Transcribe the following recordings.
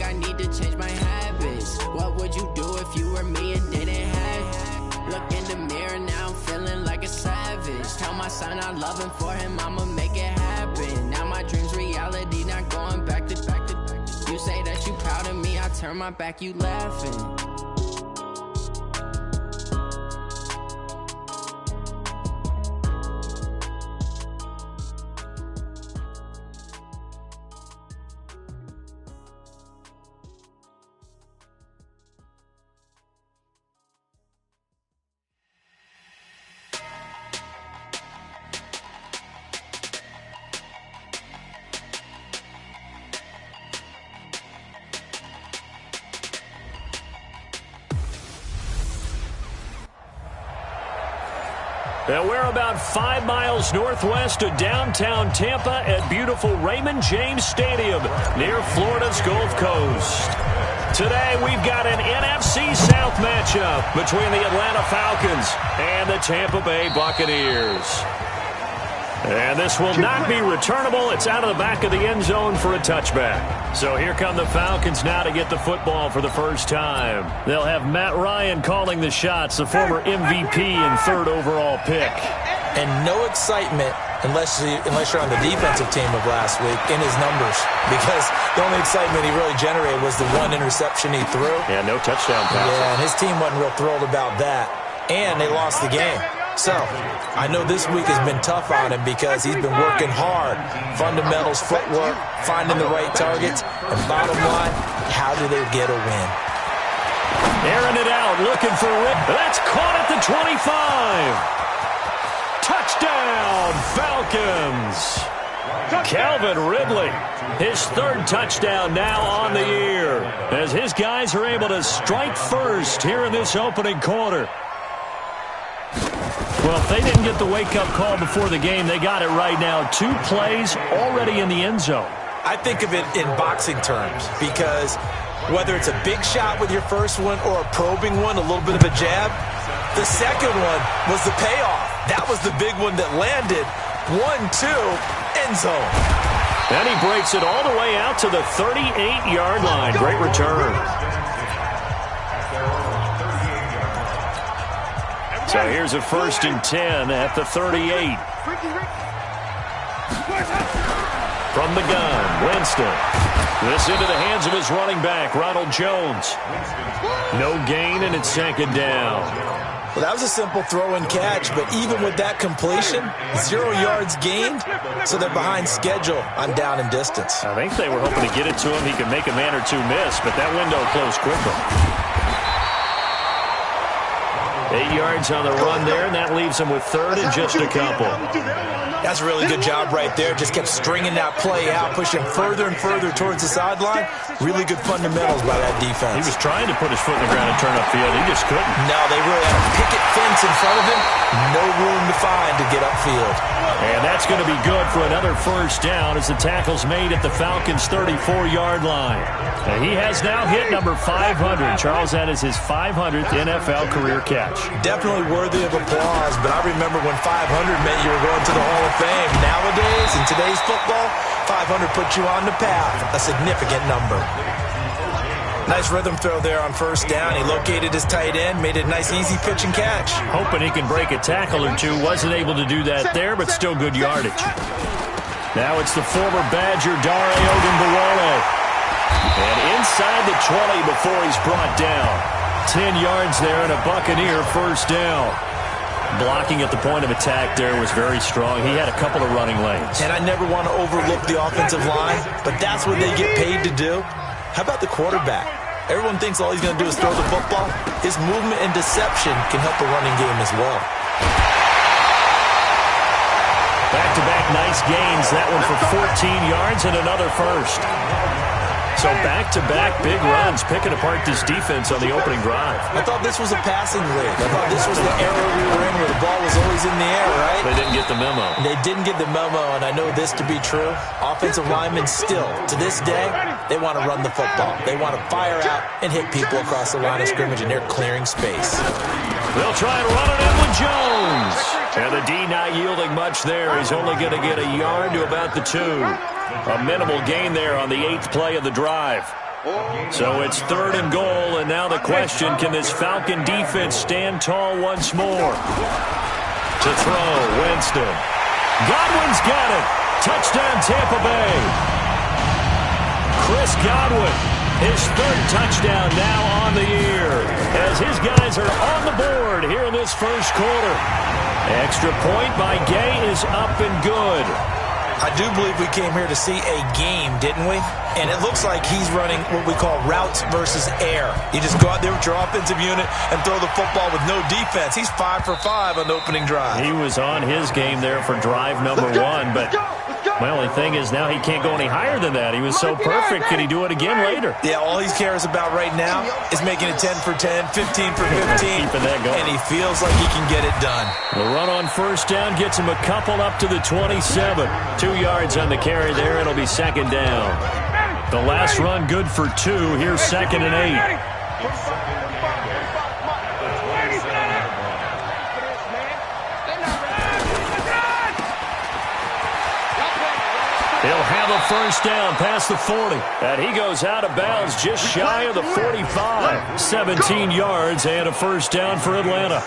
think I need to change my habits. What would you do if you were me and didn't have it? Look in the mirror, now I'm feeling like a savage. Tell my son I love him, for him I'ma make it happen. Now my dream's reality, not going back to. You say that you proud of me, I turn my back, you laughing. And we're about 5 miles northwest of downtown Tampa at beautiful Raymond James Stadium near Florida's Gulf Coast. Today we've got an NFC South matchup between the Atlanta Falcons and the Tampa Bay Buccaneers. And this will not be returnable. It's out of the back of the end zone for a touchback. So here come the Falcons now to get the football for the first time. They'll have Matt Ryan calling the shots, the former MVP and 3rd overall pick. And no excitement unless you're on the defensive team of last week in his numbers. Because the only excitement he really generated was the 1 interception he threw. Yeah, no touchdown passes. Yeah, and his team wasn't real thrilled about that. And they lost the game. So, I know this week has been tough on him because he's been working hard. Fundamentals, footwork, finding the right targets, and bottom line, how do they get a win? Airing it out, looking for Rick. That's caught at the 25. Touchdown, Falcons. Calvin Ridley, his 3rd touchdown now on the year, as his guys are able to strike first here in this opening quarter. Well, if they didn't get the wake-up call before the game, they got it right now. 2 plays already in the end zone. I think of it in boxing terms because whether it's a big shot with your first one or a probing one, a little bit of a jab, the second one was the payoff. That was the big one that landed. 1-2, end zone. And he breaks it all the way out to the 38-yard line. Great return. So here's a 1st and 10 at the 38. From the gun, Winston. This into the hands of his running back, Ronald Jones. No gain, and it's 2nd down. Well, that was a simple throw and catch, but even with that completion, 0 yards gained, so they're behind schedule on down and distance. I think they were hoping to get it to him. He could make a man or two miss, but that window closed quickly. 8 yards on the run there, and that leaves him with 3rd and just a couple. That's a really good job right there. Just kept stringing that play out, pushing further and further towards the sideline. Really good fundamentals by that defense. He was trying to put his foot in the ground and turn upfield. He just couldn't. No, they really had a picket fence in front of him. No room to find to get upfield. And that's going to be good for another 1st down as the tackle's made at the Falcons' 34-yard line. And he has now hit number 500. Charles, that is his 500th NFL career catch. Definitely worthy of applause, but I remember when 500 meant you were going to the Hall of Fame. Nowadays, in today's football, 500 puts you on the path, a significant number. Nice rhythm throw there on 1st down. He located his tight end, made it a nice, easy pitch and catch. Hoping he can break a tackle or two. Wasn't able to do that there, but still good yardage. Now it's the former Badger, Dare Ogunbowale. And inside the 20 before he's brought down. 10 yards there and a Buccaneer 1st down. Blocking at the point of attack there was very strong. He had a couple of running lanes. And I never want to overlook the offensive line, but that's what they get paid to do. How about the quarterback? Everyone thinks all he's going to do is throw the football. His movement and deception can help the running game as well. Back-to-back nice gains. That one for 14 yards and another 1st. So back-to-back big runs, picking apart this defense on the opening drive. I thought this was a passing league. I thought this was the era we were in where the ball was always in the air, right? They didn't get the memo. They didn't get the memo, and I know this to be true. Offensive linemen still, to this day, they want to run the football. They want to fire out and hit people across the line of scrimmage, and they're clearing space. They'll try and run it in with Jones. And the D not yielding much there. He's only going to get a yard to about the 2. A minimal gain there on the 8th play of the drive. So it's 3rd and goal, and now the question, can this Falcon defense stand tall once more? To throw, Winston. Godwin's got it. Touchdown, Tampa Bay. Chris Godwin, his 3rd touchdown now on the year, as his guys are on the board here in this first quarter. Extra point by Gay is up and good. I do believe we came here to see a game, didn't we? And it looks like he's running what we call routes versus air. You just go out there with your offensive unit and throw the football with no defense. He's 5 for 5 on the opening drive. He was on his game there for drive number 1, but my only thing is now he can't go any higher than that. He was so perfect. Can he do it again later? Yeah, all he cares about right now is making it 10 for 10, 15 for 15. Keeping that going. And he feels like he can get it done. The run on first down gets him a couple up to the 27. 2 yards on the carry there. It'll be 2nd down. The last run good for 2. Here's 2nd and 8. He'll have a first down past the 40. And he goes out of bounds just shy of the 45. 17 yards and a first down for Atlanta.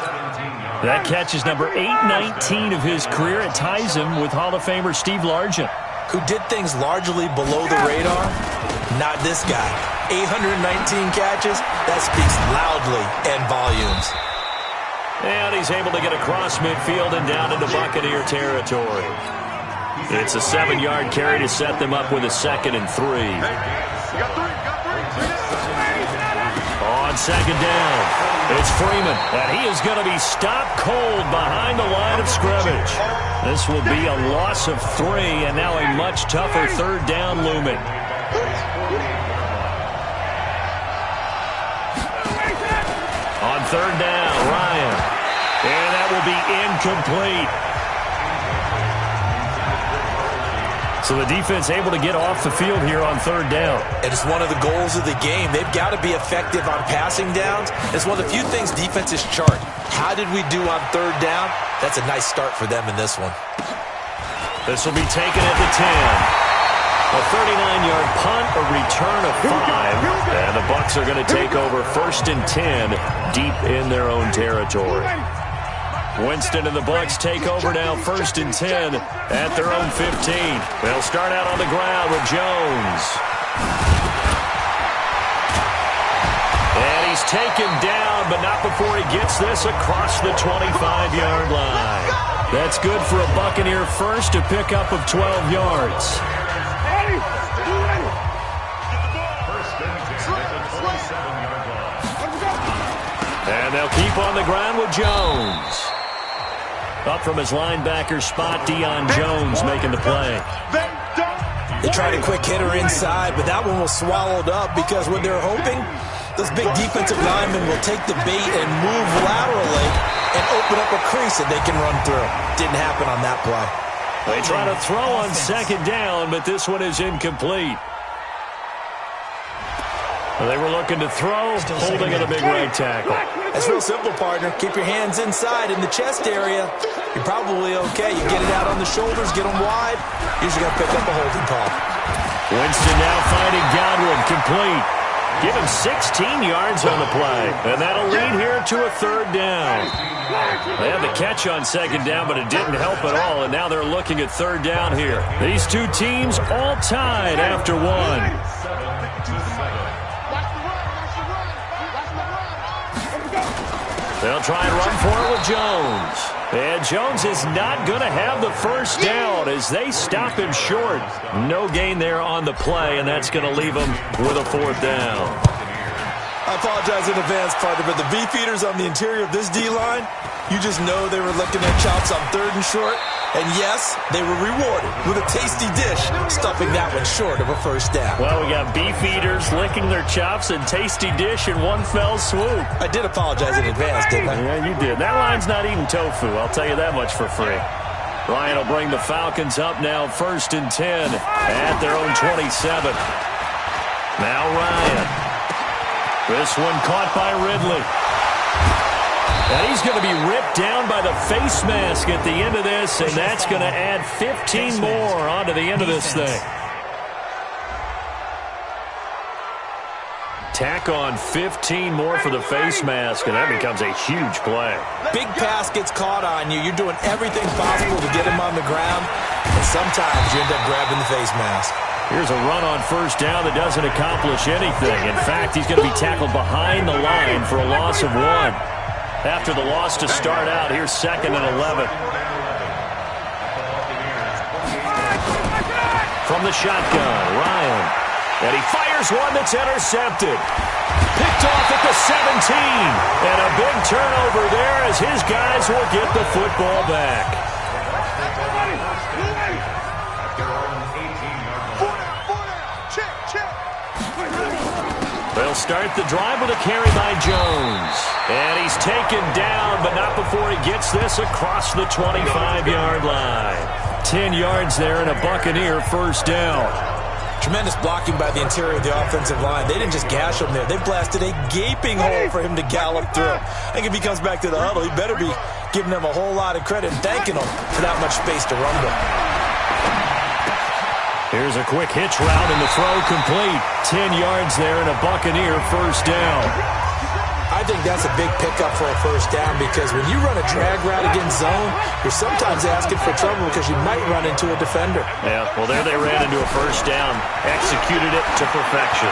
That catch is number 819 of his career. It ties him with Hall of Famer Steve Largent, who did things largely below the radar. Not this guy. 819 catches. That speaks loudly in volumes. And he's able to get across midfield and down into Buccaneer territory. It's a 7-yard carry to set them up with a 2nd and 3. On 2nd down, it's Freeman, and he is going to be stopped cold behind the line of scrimmage. This will be a loss of 3, and now a much tougher 3rd down looming. On 3rd down, Ryan, and that will be incomplete. So the defense able to get off the field here on 3rd down. It is one of the goals of the game. They've got to be effective on passing downs. It's one of the few things defenses chart. How did we do on 3rd down? That's a nice start for them in this one. This will be taken at the 10. A 39-yard punt, a return of 5. And the Bucs are going to take over 1st and 10 deep in their own territory. Winston and the Bucs take over now 1st and 10 at their own 15. They'll start out on the ground with Jones. And he's taken down, but not before he gets this across the 25-yard line. That's good for a Buccaneer first, a pickup of 12 yards. And they'll keep on the ground with Jones. Up from his linebacker spot, Deion Jones making the play. They tried a quick hitter inside, but that one was swallowed up because when they're hoping, those big defensive linemen will take the bait and move laterally and open up a crease that they can run through. Didn't happen on that play. They try to throw on 2nd down, but this one is incomplete. They were looking to throw, holding at a big right tackle. That's real simple, partner. Keep your hands inside in the chest area. You're probably okay. You get it out on the shoulders, get them wide. Usually going to pick up a holding call. Winston now finding Godwin, complete. Give him 16 yards on the play. And that'll lead here to a 3rd down. They had the catch on 2nd down, but it didn't help at all. And now they're looking at 3rd down here. These two teams all tied after 1. They'll try and run for it with Jones. And Jones is not going to have the first down as they stop him short. No gain there on the play, and that's going to leave him with a 4th down. I apologize in advance, partner, but the beefeaters on the interior of this D-line, you just know they were licking their chops on 3rd and short. And yes, they were rewarded with a tasty dish, stuffing that one short of a first down. Well, we got beefeaters licking their chops and tasty dish in one fell swoop. I did apologize in advance, didn't I? Yeah, you did. That line's not eating tofu, I'll tell you that much for free. Ryan will bring the Falcons up now 1st and 10 at their own 27. Now Ryan. This one caught by Ridley. And he's going to be ripped down by the face mask at the end of this, and that's going to add 15 more onto the end of this thing. Tack on 15 more for the face mask, and that becomes a huge play. Big pass gets caught on you. You're doing everything possible to get him on the ground, and sometimes you end up grabbing the face mask. Here's a run on first down that doesn't accomplish anything. In fact, he's going to be tackled behind the line for a loss of 1. After the loss to start out, here's 2nd and 11. From the shotgun, Ryan. And he fires one that's intercepted. Picked off at the 17. And a big turnover there as his guys will get the football back. They'll start the drive with a carry by Jones. And he's taken down, but not before he gets this across the 25-yard line. 10 yards there and a Buccaneer first down. Tremendous blocking by the interior of the offensive line. They didn't just gash him there. They blasted a gaping hole for him to gallop through. I think if he comes back to the huddle, he better be giving them a whole lot of credit and thanking them for that much space to rumble. Here's a quick hitch route and the throw complete. 10 yards there and a Buccaneer first down. I think that's a big pickup for a first down because when you run a drag route against zone, you're sometimes asking for trouble because you might run into a defender. Yeah, well, there they ran into a first down. Executed it to perfection.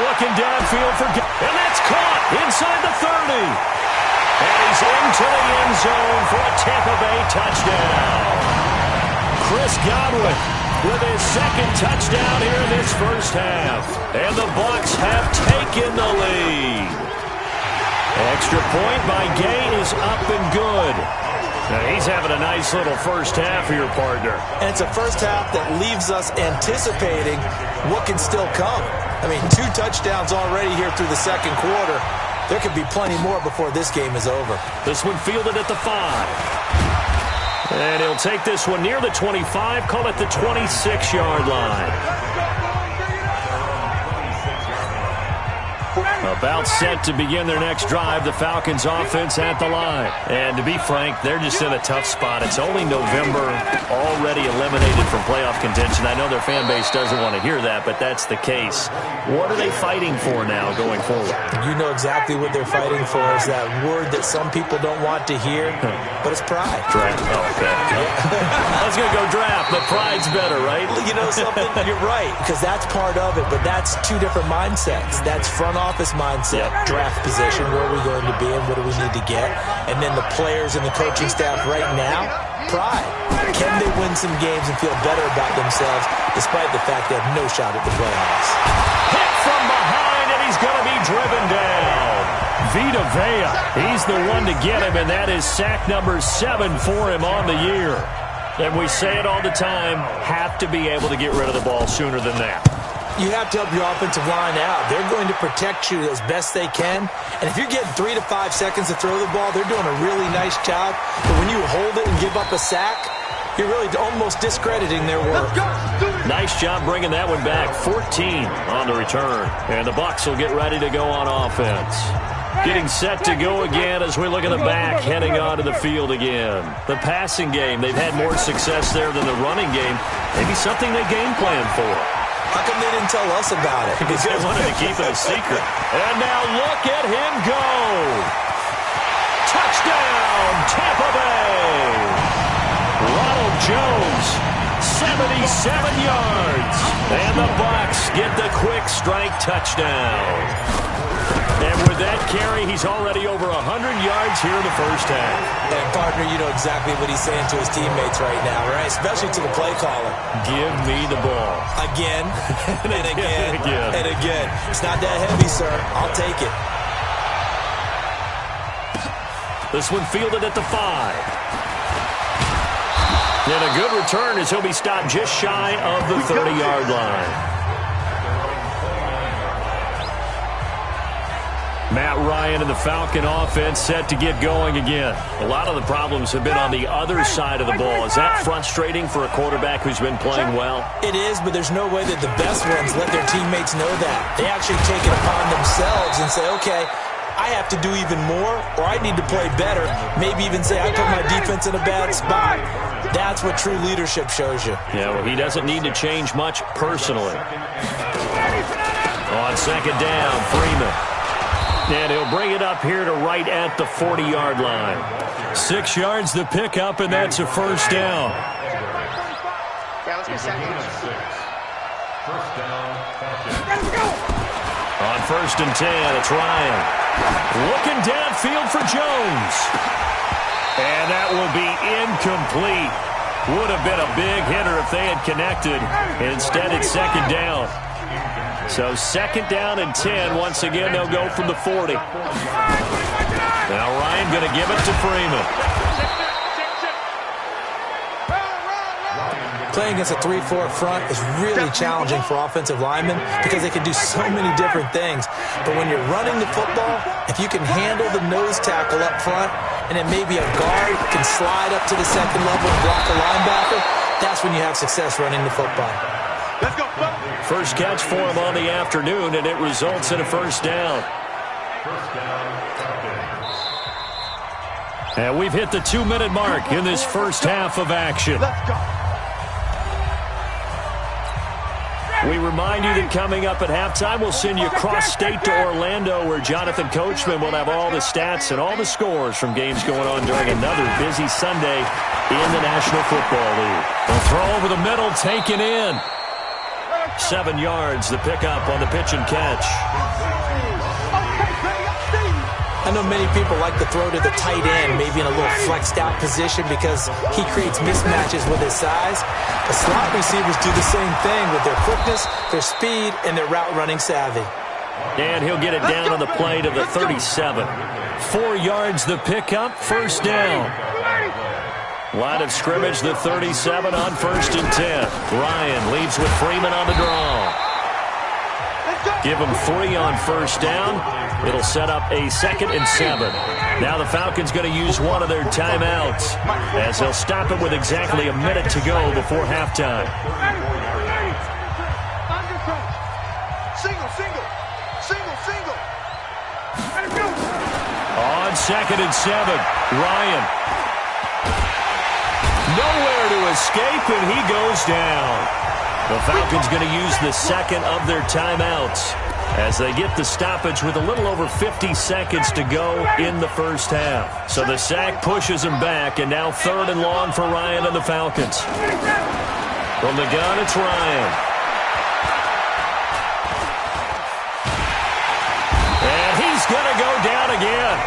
Looking downfield for... And that's caught inside the 30. And he's into the end zone for a Tampa Bay touchdown. Chris Godwin with his 2nd touchdown here in this first half. And the Bucs have taken the lead. Extra point by Gay is up and good. Now he's having a nice little first half here, partner. And it's a first half that leaves us anticipating what can still come. I mean, 2 touchdowns already here through the second quarter. There could be plenty more before this game is over. This one fielded at the 5. And he'll take this one near the 25, call it the 26-yard line. About set to begin their next drive, the Falcons offense at the line. And to be frank, they're just in a tough spot. It's only November, already eliminated from playoff contention. I know their fan base doesn't want to hear that, but that's the case. What are they fighting for now going forward? You know exactly what they're fighting for is that word that some people don't want to hear, but it's pride. Draft. Oh, okay. I was going to go draft, but pride's better, right? You know something? You're right, because that's part of it, but that's 2 different mindsets. That's front office mindset, draft position, where are we going to be and what do we need to get, and then the players and the coaching staff right now, pride. Can they win some games and feel better about themselves despite the fact they have no shot at the playoffs? Hit from behind, and he's going to be driven down. Vita Vea, he's the one to get him, and that is sack number 7 for him on the year. And we say it all the time, have to be able to get rid of the ball sooner than that. You have to help your offensive line out. They're going to protect you as best they can. And if you're getting 3 to 5 seconds to throw the ball, they're doing a really nice job. But when you hold it and give up a sack, you're really almost discrediting their work. Nice job bringing that one back. 14 on the return. And the Bucs will get ready to go on offense. Getting set to go again as we look at the back, heading onto the field again. The passing game, they've had more success there than the running game. Maybe something they game plan for. How come they didn't tell us about it? Because they wanted to keep it a secret. And now look at him go. Touchdown, Tampa Bay. Ronald Jones, 77 yards. And the Bucs get the quick strike touchdown. And with that carry, he's already over 100 yards here in the first half. And, partner, you know exactly what he's saying to his teammates right now, right? Especially to the play caller. Give me the ball. Again, and again, and again. It's not that heavy, sir. I'll take it. This one fielded at the 5. And a good return as he'll be stopped just shy of the 30-yard line. Matt Ryan and the Falcon offense set to get going again. A lot of the problems have been on the other side of the ball. Is that frustrating for a quarterback who's been playing well? It is, but there's no way that the best ones let their teammates know that. They actually take it upon themselves and say, okay, I have to do even more, or I need to play better. Maybe even say I put my defense in a bad spot. That's what true leadership shows you. Yeah, well, he doesn't need to change much personally. On second down, Freeman. And he'll bring it up here to right at the 40-yard line. 6 yards the pickup, and that's a first down. On first and 10, it's Ryan. Looking downfield for Jones. And that will be incomplete. Would have been a big hitter if they had connected. Instead, it's second down. So second down and 10. Once again, they'll go from the 40. Now Ryan going to give it to Freeman. Playing against a 3-4 front is really challenging for offensive linemen because they can do so many different things. But when you're running the football, if you can handle the nose tackle up front and then maybe a guard can slide up to the second level and block a linebacker, that's when you have success running the football. Let's go. First catch for him on the afternoon, and it results in a first down. And we've hit the 2-minute mark in this first half of action. Let's go. We remind you that coming up at halftime, we'll send you cross-state to Orlando, where Jonathan Coachman will have all the stats and all the scores from games going on during another busy Sunday in the National Football League. A throw over the middle, taken in. 7 yards, the pickup on the pitch and catch. I know many people like to throw to the tight end, maybe in a little flexed out position because he creates mismatches with his size. The slot receivers do the same thing with their quickness, their speed, and their route running savvy. And he'll get it down on the play to the 37. 4 yards, the pickup, first down. Line of scrimmage, the 37 on first and 10. Ryan leads with Freeman on the draw. Give him 3 on first down. It'll set up a 2nd and 7. Now the Falcons going to use one of their timeouts as they'll stop it with exactly a minute to go before halftime. Single. On 2nd and 7, Ryan. Nowhere to escape, and he goes down. The Falcons going to use the 2nd of their timeouts as they get the stoppage with a little over 50 seconds to go in the first half. So the sack pushes him back, and now 3rd and long for Ryan and the Falcons. From the gun, it's Ryan. And he's going to go down again.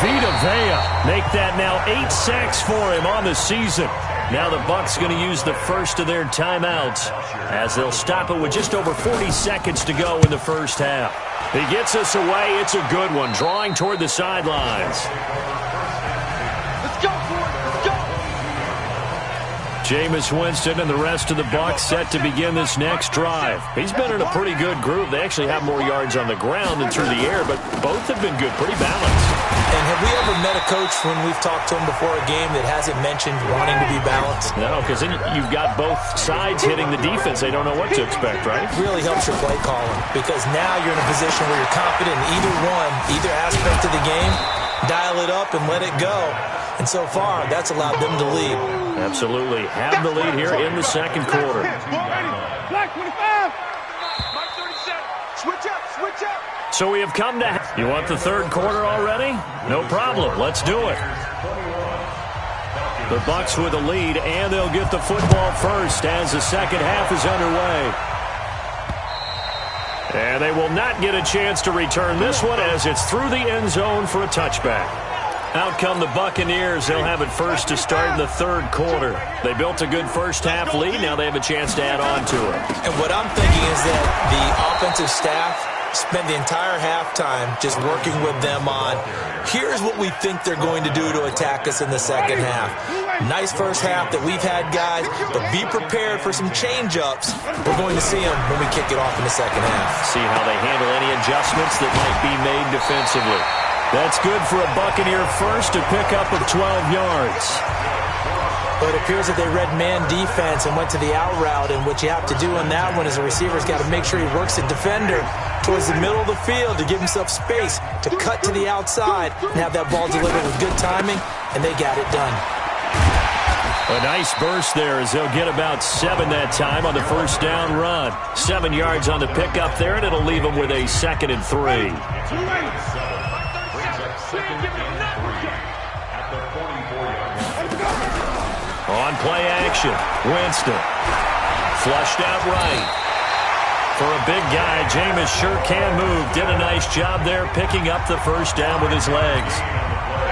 Vita Vea make that now 8 sacks for him on the season. Now the Bucs going to use the first of their timeouts as they'll stop it with just over 40 seconds to go in the first half. He gets us away. It's a good one, drawing toward the sidelines. Let's go, boys. Let's go. Jameis Winston and the rest of the Bucs set to begin this next drive. He's been in a pretty good group. They actually have more yards on the ground than through the air, but both have been good, pretty balanced. And have we ever met a coach when we've talked to him before a game that hasn't mentioned wanting to be balanced? No, because then you've got both sides hitting the defense. They don't know what to expect, right? It really helps your play calling because now you're in a position where you're confident in either aspect of the game. Dial it up and let it go. And so far, that's allowed them to lead. Absolutely. Have the lead here in the second quarter. Black 25. Mike 37. Switch up. So we have come to... You want the third quarter already? No problem. Let's do it. The Bucs with the lead, and they'll get the football first as the second half is underway. And they will not get a chance to return this one as it's through the end zone for a touchback. Out come the Buccaneers. They'll have it first to start in the third quarter. They built a good first half lead. Now they have a chance to add on to it. And what I'm thinking is that the offensive staff spent the entire halftime just working with them on, here's what we think they're going to do to attack us in the second half. Nice first half that we've had, guys, but be prepared for some change-ups. We're going to see them when we kick it off in the second half. See how they handle any adjustments that might be made defensively. That's good for a Buccaneer first, a pickup of 12 yards. But it appears that they read man defense and went to the out route, and what you have to do on that one is the receiver's got to make sure he works the defender towards the middle of the field to give himself space to cut to the outside and have that ball delivered with good timing, and they got it done. A nice burst there as they'll get about 7 that time on the first down run. 7 yards on the pickup there, and it'll leave them with a 2nd and 3. On play action, Winston. Flushed out right. For a big guy, Jameis sure can move. Did a nice job there picking up the first down with his legs.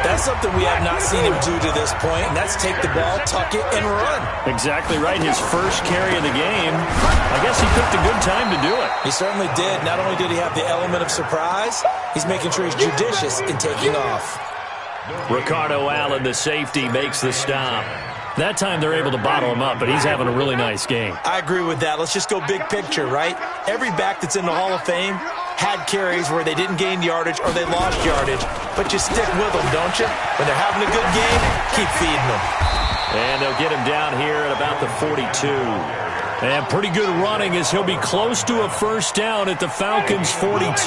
That's something we have not seen him do to this point, and that's take the ball, tuck it, and run. Exactly right. His first carry of the game. I guess he picked a good time to do it. He certainly did. Not only did he have the element of surprise, he's making sure he's judicious in taking off. Ricardo Allen, the safety, makes the stop. That time they're able to bottle him up, but he's having a really nice game. I agree with that. Let's just go big picture, right? Every back that's in the Hall of Fame had carries where they didn't gain yardage or they lost yardage, but you stick with them, don't you? When they're having a good game, keep feeding them. And they'll get him down here at about the 42. And pretty good running as he'll be close to a first down at the Falcons' 42.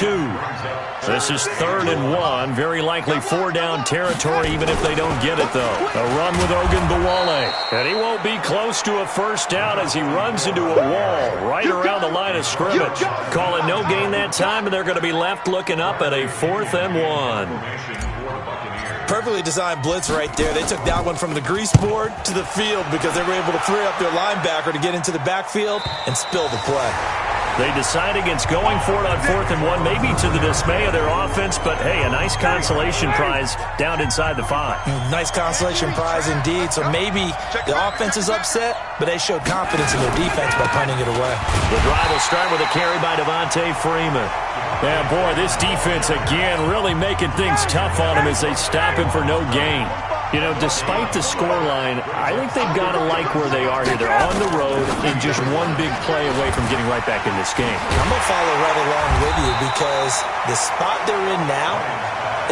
This is 3rd and 1. Very likely 4 down territory even if they don't get it, though. A run with Ogunbowale. And he won't be close to a first down as he runs into a wall right around the line of scrimmage. Call it no gain that time, and they're going to be left looking up at a 4th and 1. Perfectly designed blitz right there. They took that one from the grease board to the field because they were able to free up their linebacker to get into the backfield and spill the play. They decide against going for it on 4th and 1, maybe to the dismay of their offense, but hey, a nice consolation prize down inside the 5. Nice consolation prize indeed. So maybe the offense is upset, but they showed confidence in their defense by punting it away. The drive will start with a carry by Devontae Freeman. Yeah, boy, this defense again really making things tough on him as they stop him for no gain. You know, despite the scoreline, I think they've got to like where they are here. They're on the road and just one big play away from getting right back in this game. I'm going to follow right along with you because the spot they're in now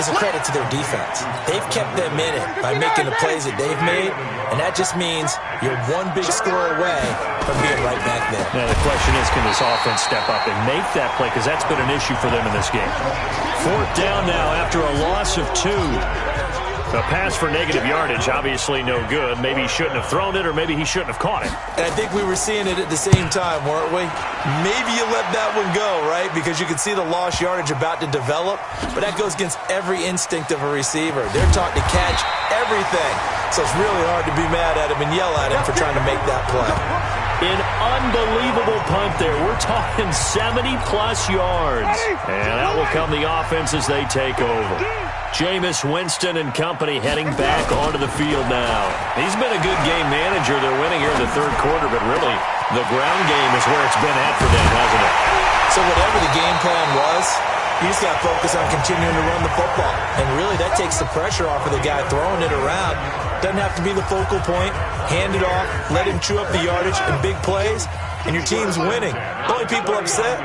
is a credit to their defense. They've kept them in it by making the plays that they've made, and that just means you're one big score away from being right back there. Now, the question is, can this offense step up and make that play? Because that's been an issue for them in this game. 4th down now after a loss of 2. A pass for negative yardage, obviously no good. Maybe he shouldn't have thrown it, or maybe he shouldn't have caught it. And I think we were seeing it at the same time, weren't we? Maybe you let that one go, right? Because you can see the lost yardage about to develop, but that goes against every instinct of a receiver. They're taught to catch everything. So it's really hard to be mad at him and yell at him for trying to make that play. An unbelievable punt there. We're talking 70-plus yards. And that will come the offense as they take over. Jameis Winston and company heading back onto the field now. He's been a good game manager. They're winning here in the 3rd quarter, but really the ground game is where it's been at for them, hasn't it? So whatever the game plan was, you just got to focus on continuing to run the football. And really that takes the pressure off of the guy throwing it around. Doesn't have to be the focal point. Hand it off, let him chew up the yardage in big plays, and your team's winning. The only people upset,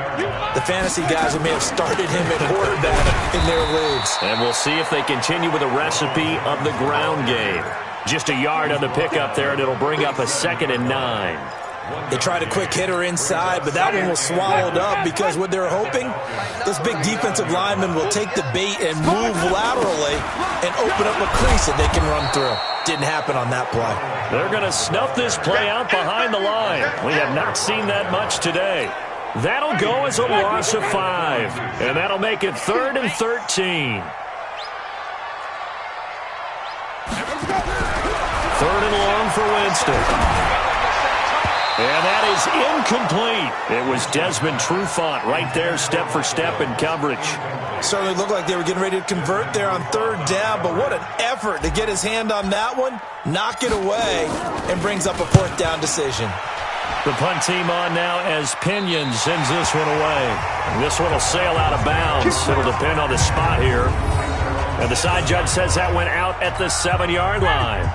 the fantasy guys who may have started him at quarterback in their leagues. And we'll see if they continue with a recipe of the ground game. Just a yard on the pickup there, and it'll bring up a 2nd and 9. They tried a quick hitter inside, but that one was swallowed up because what they're hoping, those big defensive linemen will take the bait and move laterally and open up a crease that they can run through. Didn't happen on that play. They're going to snuff this play out behind the line. We have not seen that much today. That'll go as a loss of 5, and that'll make it 3rd and 13. 3rd and long for Winston. And that is incomplete. It was Desmond Trufant right there, step for step in coverage. Certainly looked like they were getting ready to convert there on 3rd down, but what an effort to get his hand on that one, knock it away, and brings up a 4th down decision. The punt team on now as Pinion sends this one away. And this one will sail out of bounds. It'll depend on the spot here. And the side judge says that went out at the 7-yard line.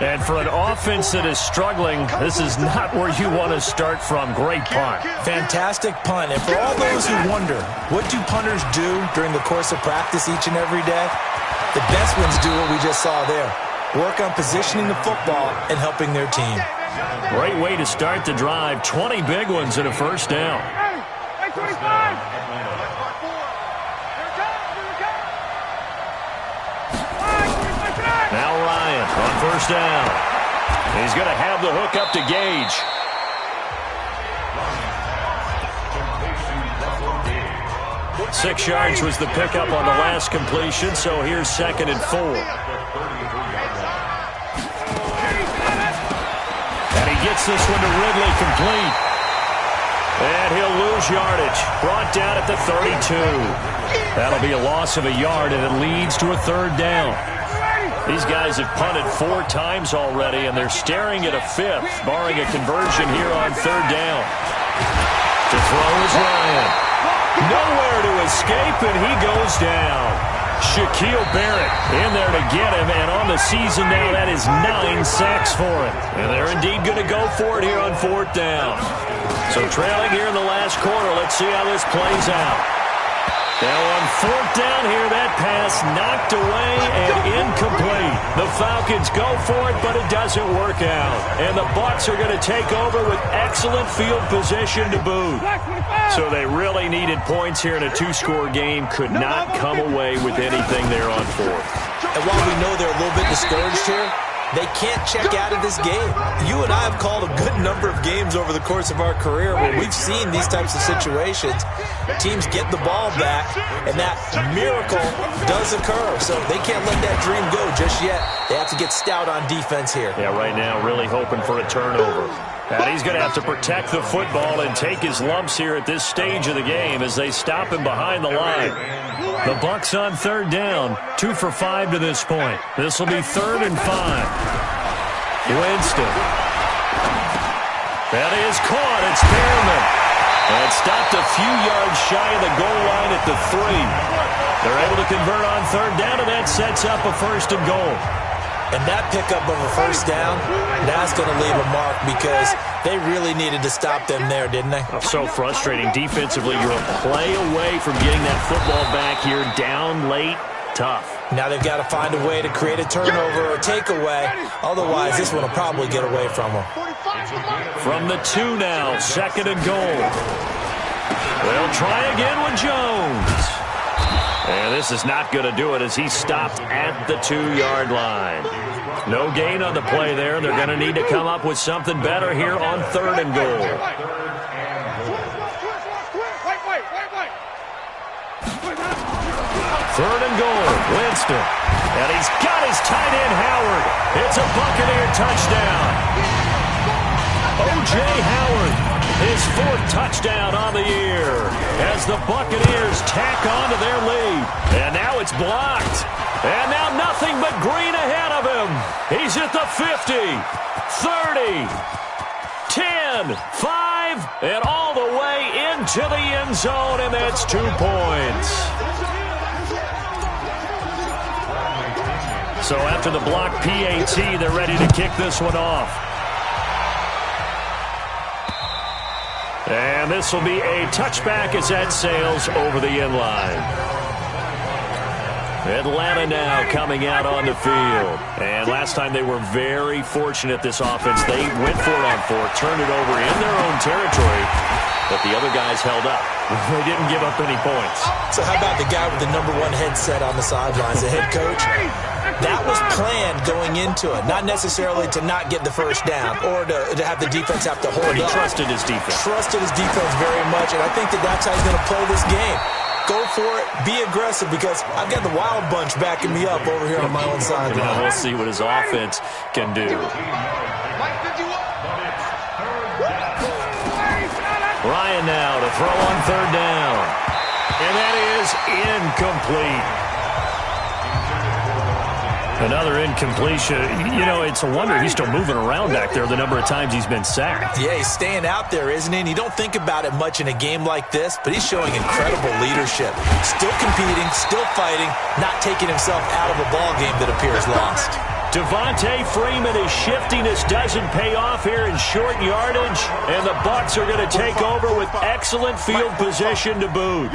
And for an offense that is struggling, this is not where you want to start from. Great punt. Fantastic punt. And for all those who wonder, what do punters do during the course of practice each and every day? The best ones do what we just saw there. Work on positioning the football and helping their team. Great way to start the drive. 20 big ones and a first down. Hey, 25! Now Ryan on first down. He's going to have the hook up to Gage. Six yards was the pickup on the last completion, so here's 2nd and 4. And he gets this one to Ridley complete. And he'll lose yardage. Brought down at the 32. That'll be a loss of a yard, and it leads to a 3rd down. These guys have punted 4 times already, and they're staring at a 5th, barring a conversion here on 3rd down. To throw is Ryan. Nowhere to escape, and he goes down. Shaquille Barrett in there to get him, and on the season now, that is 9 sacks for him. And they're indeed going to go for it here on 4th down. So trailing here in the last quarter, let's see how this plays out. Now on 4th down here, that pass knocked away and incomplete. The Falcons go for it, but it doesn't work out. And the Bucs are going to take over with excellent field position to boot. So they really needed points here in a 2-score game. Could not come away with anything there on 4th. And while we know they're a little bit discouraged here, they can't check out of this game. You and I have called a good number of games over the course of our career where we've seen these types of situations. Teams get the ball back, and that miracle does occur. So they can't let that dream go just yet. They have to get stout on defense here. Yeah, right now really hoping for a turnover. And he's going to have to protect the football and take his lumps here at this stage of the game as they stop him behind the line. The Bucs on 3rd down, 2 for 5 to this point. This will be 3rd and 5. Winston. That is caught. It's Perriman. And stopped a few yards shy of the goal line at the 3. They're able to convert on 3rd down, and that sets up a 1st and goal. And that pickup of a 1st down, that's going to leave a mark because they really needed to stop them there, didn't they? So frustrating. Defensively, you're a play away from getting that football back here down late. Tough. Now they've got to find a way to create a turnover or takeaway. Otherwise, this one will probably get away from them. From the 2 now, 2nd and goal. They'll try again with Jones. And this is not going to do it as he stopped at the 2-yard line. No gain on the play there. They're going to need to come up with something better here on 3rd and goal. 3rd and goal, Winston. And he's got his tight end, Howard. It's a Buccaneer touchdown. O.J. Howard, his 4th touchdown on the year as the Buccaneers tack on to their lead. And now it's blocked. And now nothing but green ahead of him. He's at the 50, 30, 10, 5, and all the way into the end zone, and that's 2 points. So after the block PAT, they're ready to kick this one off. And this will be a touchback as that sails over the end line. Atlanta now coming out on the field. And last time they were very fortunate, this offense. They went for it on 4th, turned it over in their own territory, but the other guys held up. They didn't give up any points. So how about the guy with the #1 headset on the sidelines, the head coach? That was planned going into it, not necessarily to not get the 1st down or to have the defense have to hold up. But he trusted his defense. Trusted his defense very much, and I think that's how he's going to play this game. Go for it, be aggressive, because I've got the Wild Bunch backing me up over here on my own sideline. We'll see what his offense can do. Ryan now to throw on 3rd down. And that is incomplete. Another incompletion. You know, it's a wonder he's still moving around back there the number of times he's been sacked. Yeah, he's staying out there, isn't he? And you don't think about it much in a game like this, but he's showing incredible leadership. Still competing, still fighting, not taking himself out of a ball game that appears lost. Devontae Freeman, his shiftiness doesn't pay off here in short yardage, and the Bucs are going to take over with excellent field position to boot.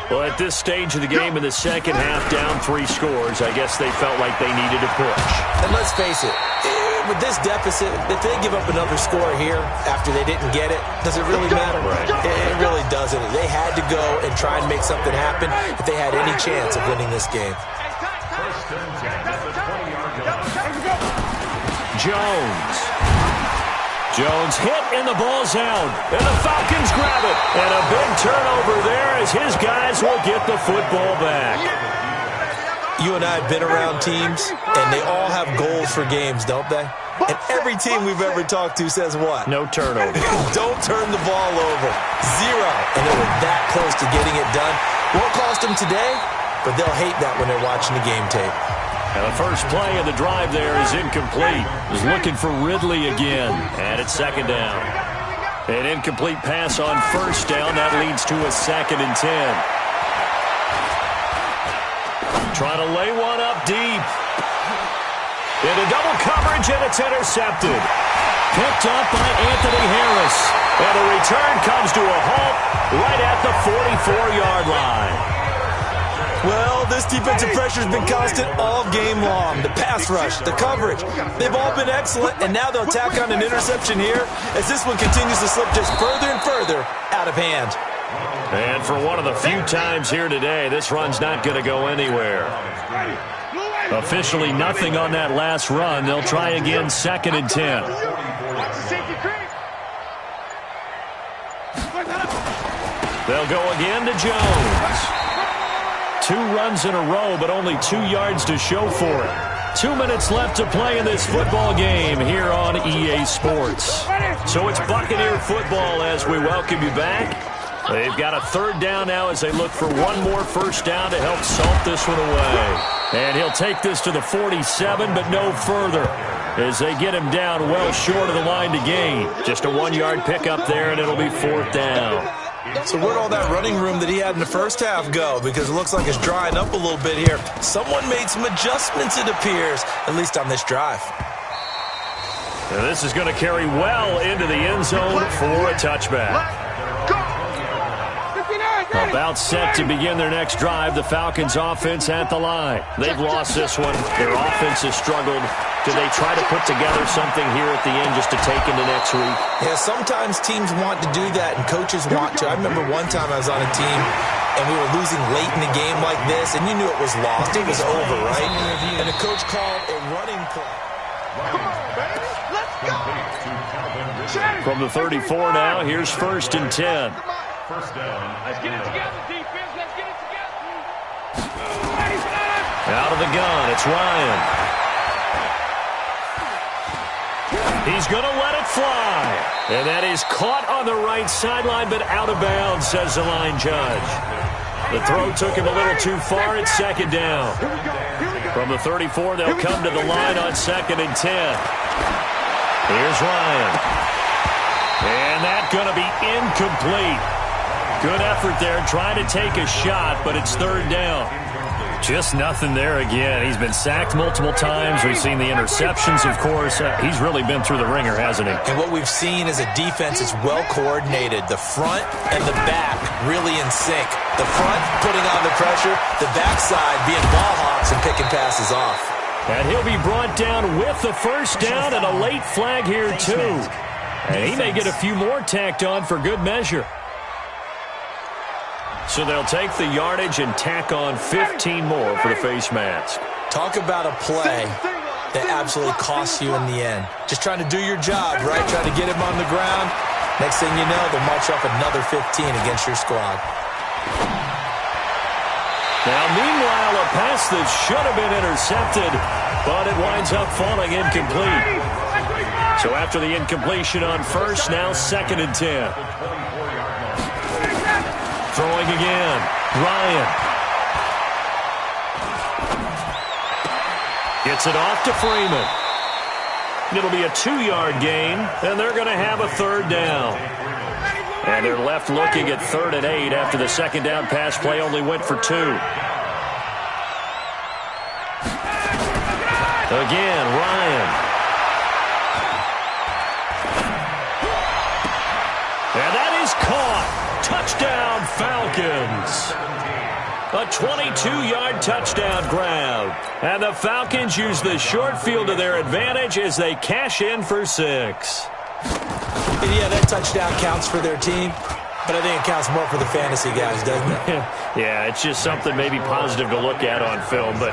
Well, at this stage of the game in the second half, down 3 scores, I guess they felt like they needed to push. And let's face it, with this deficit, if they give up another score here after they didn't get it, does it really matter? Right. It really doesn't. They had to go and try and make something happen if they had any chance of winning this game. Jones. Jones hit and the ball's out. And the Falcons grab it. And a big turnover there as his guys will get the football back. You and I have been around teams, and they all have goals for games, don't they? And every team we've ever talked to says what? No turnover. Don't turn the ball over. 0. And they were that close to getting it done. Won't cost them today, but they'll hate that when they're watching the game tape. And the first play of the drive there is incomplete. Is looking for Ridley again. And it's second down. An incomplete pass on first down. That leads to a 2nd and 10. Trying to lay one up deep. Into double coverage, and it's intercepted. Picked up by Anthony Harris. And the return comes to a halt right at the 44-yard line. Well, this defensive pressure has been constant all game long. The pass rush, the coverage, they've all been excellent, and now they'll tack on an interception here as this one continues to slip just further and further out of hand. And for one of the few times here today, this run's not going to go anywhere. Officially nothing on that last run. They'll try again, 2nd and 10. They'll go again to Jones. 2 runs in a row, but only 2 yards to show for it. 2 minutes left to play in this football game here on EA Sports. So it's Buccaneer football as we welcome you back. They've got a 3rd down now as they look for one more first down to help salt this one away. And he'll take this to the 47, but no further as they get him down well short of the line to gain. Just a 1-yard pickup there, and it'll be 4th down. So where'd all that running room that he had in the first half go? Because it looks like it's drying up a little bit here. Someone made some adjustments, it appears, at least on this drive. And this is going to carry well into the end zone for a touchback. About set to begin their next drive, the Falcons offense at the line. They've lost this one. Their offense has struggled. Do they try to put together something here at the end just to take into next week? Yeah, sometimes teams want to do that and coaches want to. I remember one time I was on a team and we were losing late in the game like this, and you knew it was lost. It was over, right? And the coach called a running play. Come on, baby. Let's go. From the 34 now, here's 1st and 10. First down. Let's get it together, defense. Let's get it together. Out of the gun, it's Ryan. He's going to let it fly. And that is caught on the right sideline, but out of bounds, says the line judge. The throw took him a little too far. It's 2nd down. From the 34, they'll come to the line on 2nd and 10. Here's Ryan. And that's going to be incomplete. Good effort there, trying to take a shot, but it's 3rd down. Just nothing there again. He's been sacked multiple times. We've seen the interceptions, of course. He's really been through the ringer, hasn't he? And what we've seen is a defense that's well coordinated. The front and the back really in sync. The front putting on the pressure, the backside being ball hawks and picking passes off. And he'll be brought down with the first down and a late flag here, too. And he may get a few more tacked on for good measure. So they'll take the yardage and tack on 15 more for the face mask. Talk about a play that absolutely costs you in the end. Just trying to do your job, right? Trying to get him on the ground. Next thing you know, they'll march off another 15 against your squad. Now, meanwhile, a pass that should have been intercepted, but it winds up falling incomplete. So after the incompletion on first, now 2nd and 10. Throwing again, Ryan. Gets it off to Freeman. It'll be a 2-yard gain, and they're going to have a 3rd down. And they're left looking at 3rd and 8 after the 2nd down pass play only went for 2. Again, Ryan. And that is caught. Touchdown, Falcons. A 22-yard touchdown grab. And the Falcons use the short field to their advantage as they cash in for 6. And yeah, that touchdown counts for their team. But I think it counts more for the fantasy guys, doesn't it? Yeah, it's just something maybe positive to look at on film, but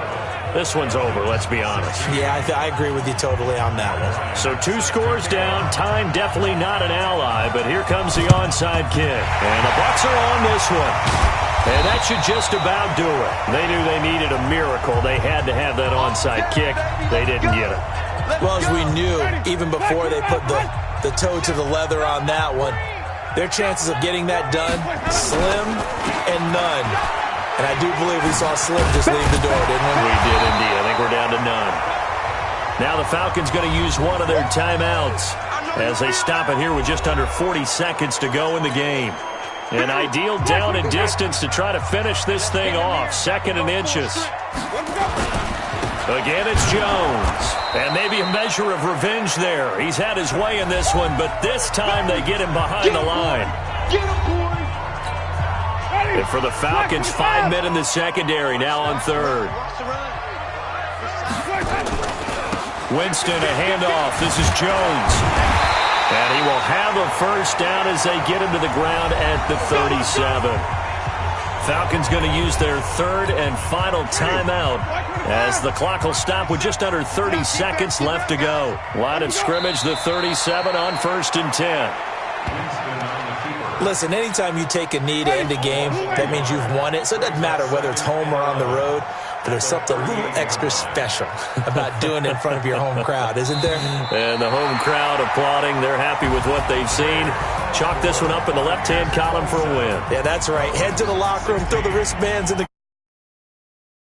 this one's over, let's be honest. Yeah, I agree with you totally on that one. So 2 scores down, time definitely not an ally, but here comes the onside kick. And the Bucs are on this one. And that should just about do it. They knew they needed a miracle. They had to have that onside kick. They didn't get it. Well, as we knew, even before they put the toe to the leather on that one, their chances of getting that done, slim and none. And I do believe we saw Slim just leave the door, didn't we? We did indeed. I think we're down to none. Now the Falcons going to use one of their timeouts as they stop it here with just under 40 seconds to go in the game. An ideal down and distance to try to finish this thing off. 2nd and inches. Again, it's Jones. And maybe a measure of revenge there. He's had his way in this one, but this time they get him behind the line. And for the Falcons, 5 men in the secondary, now on 3rd. Winston, a handoff. This is Jones. And he will have a first down as they get him to the ground at the 37. Falcons going to use their 3rd and final timeout as the clock will stop with just under 30 seconds left to go. Line of scrimmage, the 37 on 1st and 10. Listen, anytime you take a knee to end a game, that means you've won it. So it doesn't matter whether it's home or on the road, but there's something a little extra special about doing it in front of your home crowd, isn't there? And the home crowd applauding. They're happy with what they've seen. Chalk this one up in the left-hand column for a win. Yeah, that's right. Head to the locker room, throw the wristbands in the